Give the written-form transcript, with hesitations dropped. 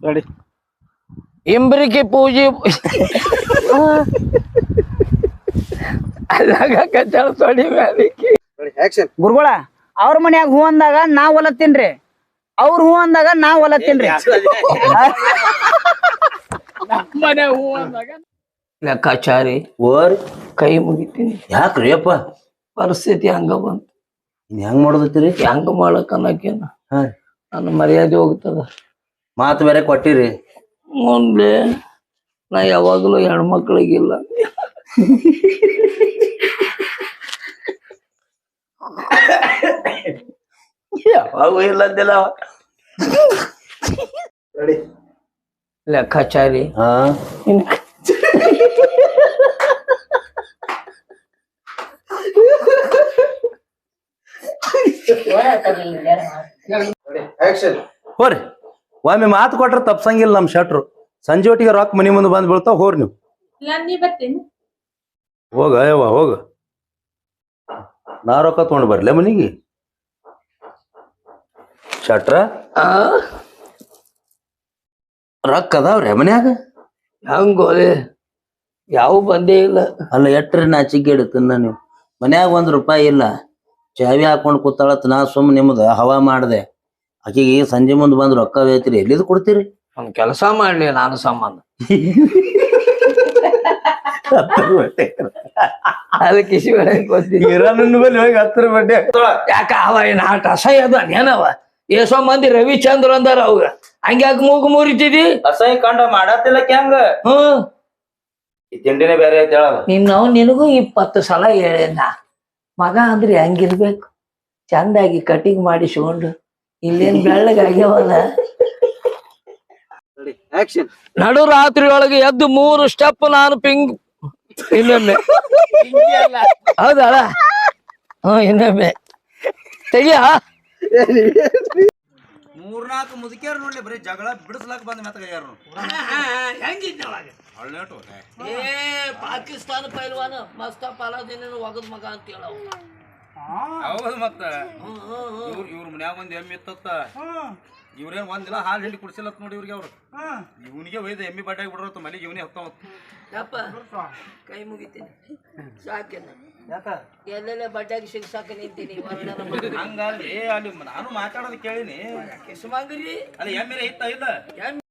ready ಇಂಬ್ರಿಕೆ ಪೂಜೆ ಅಲ್ಲಾಗ ಕಚ್ಚಾಳ ತೊಡಿ ಮ್ಯಾಲಿಕ್ಕಿ action ಗುರುಗಳ ಅವ್ರ ಮನ್ಯಾಗ ಹೂ ಅಂದಾಗ ನಾ ಹೊಲತ್ತೀನ್ರಿ ಅವ್ರ ಹೂ ಅಂದಾಗ ನಾ ಹೊಲತ್ತೀನ್ರಿ ಮನೆ ಹೂ ಅಂದಾಗ ಲೆಕ್ಕಾಚಾರಿ ಓರ್ ಕೈ ಮುಗಿತೀನಿ ಯಾಕ್ರಿ ಅಪ್ಪ ಪರಿಸ್ಥಿತಿ ಹಂಗ ಬಂತು ಇನ್ ಹೆಂಗ್ ಮಾಡೋದತ್ತೀರಿ ಹೆಂಗ ಮಾಡಕ್ ಅನ್ನಕೇನ ಹಾ ನನ್ನ ಮರ್ಯಾದೆ ಹೋಗ್ತದ ಮಾತು ಬೇರೆ ಕೊಟ್ಟಿರಿ ಮುಂದೆ ನಾ ಯಾವಾಗಲೂ ಹೆಣ್ಮಕ್ಳಿಗಿಲ್ಲ ಯಾವಾಗೂ ಇಲ್ಲ ಅಂದಿಲ್ಲ ರೆಡಿ ಲೆಕ್ಕಾಚಾರಿ ಹಾ ಆಕ್ಷನ್ ಹೋರಿ ಒಮ್ಮೆ ಮಾತು ಕೊಟ್ರ ತಪ್ಸಂಗಿಲ್ಲ ನಮ್ ಶಟ್ರು ಸಂಜೆ ಒಟ್ಟಿಗೆ ರೊಕ್ಕ ಮನಿ ಮುಂದೆ ಬಂದ್ ಬೀಳ್ತಾವ ಹೋರ್ ನೀವು ಹೋಗ ಯವ್ವ ಹೋಗ ನಾ ರೊಕ್ಕ ತಗೊಂಡ್ ಬರ್ಲೆ ಮನಿಗೆ ಶಟ್ರ ರೊಕ್ಕ ಅದಾವ್ರಿ ಮನ್ಯಾಗ ಹೆಂಗೋಲೆ ಯಾವ ಬಂದೇ ಇಲ್ಲ ಅಲ್ಲ ಎಟ್ರಿ ನಾಚಿಕೆ ಇಡುತ್ತನ್ನ ನೀವು ಮನ್ಯಾಗ ₹1 ಇಲ್ಲ ಚಾವಿ ಹಾಕೊಂಡ್ ಕೂತಾಳತ್ ನಾ ಸುಮ್ ನಿಮ್ದ ಹವಾ ಮಾಡ್ದೆ ಆಕಿಗೆ ಸಂಜೆ ಮುಂದ್ ಬಂದ್ ರೊಕ್ಕ ಬೇಯ್ತಿರಿ ಎಲ್ಲಿದ್ ಕೊಡ್ತೀರಿ ಒಂದ್ ಕೆಲಸ ಮಾಡ್ಲಿ ನಾನು ಸಂಬಂಧ ಅದಕ್ಕೆ ಯಾಕ ಅವ ಏನ್ ಆಟ ಅಸಹ್ಯ ಅದ ಏನವ ಎಷ್ಟೋ ಮಂದಿ ರವಿಚಂದ್ರ ಅಂದಾರ ಅವಾಗ ಹಂಗ್ಯಾಕ ಮೂಗು ಮುರಿತಿದಿ ಅಸಹ್ಯ ಕಂಡ ಮಾಡತ್ತಿಲ್ಲ ಹೆಂಗ ಹ್ಮ್ ಈ ತಿಂಡಿನೇ ಬೇರೆ ಐತಿ ಹೇಳಲ್ಲ ನಾವು ನಿನಗೂ 20 ಸಲ ಹೇಳೇನ ಮಗ ಅಂದ್ರೆ ಹೆಂಗಿರ್ಬೇಕು ಚಂದಾಗಿ ಕಟಿಂಗ್ ಮಾಡಿಸ್ಕೊಂಡು ಇಲ್ಲೇನ್ ಬೆಳ್ಳಗಾಗ್ಯವಲ್ಲ ರೆಡಿ ಆಕ್ಷನ್ ನಡು ರಾತ್ರಿ ಒಳಗೆ ಎದ್ದು 3 ಸ್ಟೆಪ್ ನಾನು ಪಿಂಗ್ ಇನ್ನೊಮ್ಮೆ ಹೌದಲ್ಲ ಇನ್ನೊಮ್ಮೆ ತೆಗಿಯ 3-4 ಮುದುಕಿಯರ್ ನೋಡ್ಲಿ ಬರೀ ಜಗಳ ಬಿಡಿಸ್ಲಾಕ ಬಂದ್ ಮೆತ್ತಗಾಗ್ಯಾರ ಏ ಪಾಕಿಸ್ತಾನ ಪೈಲ್ವಾನ ಮಸ್ತಫ್ ಅಲಾದೀನ್ ಒಗದ್ ಮಗ ಅಂತ ಹೇಳವ್ ಹೌದು ಮತ್ತ ಇವ್ರ ಮನ್ಯಾಗ ಒಂದ್ ಎಮ್ಮಿ ಇತ್ತ ಇವ್ರೇನ್ ಒಂದಿಲ್ಲ ಹಾಲು ಹಿಂಡಿ ಕುಡ್ಸಿಲ್ಲತ್ ನೋಡಿ ಇವ್ರಿಗೆ ಅವ್ರು ಇವನಿಗೆ ಒಯ್ದು ಎಮ್ಮಿ ಬಡ್ಡಾಗಿ ಬಿಡ್ರತ್ತ ಮಲಿಗೆ ಇವನೇ ಹತ್ತಾವತ್ ಯಪ್ಪ ಕೈ ಮುಗಿತೀನಿ ಸಾಕೇನ ಎಲ್ಲೆಲ್ಲ ಬಡ್ಡಾಗಿ ಸಿಗ್ಸಾಕ ನಿಂತೀನಿ ಹಂಗಲ್ರಿ ಅಲ್ಲಿ ನಾನು ಮಾತಾಡೋದು ಕೇಳಿನಿ ಕಿಸ್ಮಂಗ್ರಿ ಅಲ್ಲಿ ಎಮ್ಮಿರೇ ಇತ್ತ ಇಲ್ಲ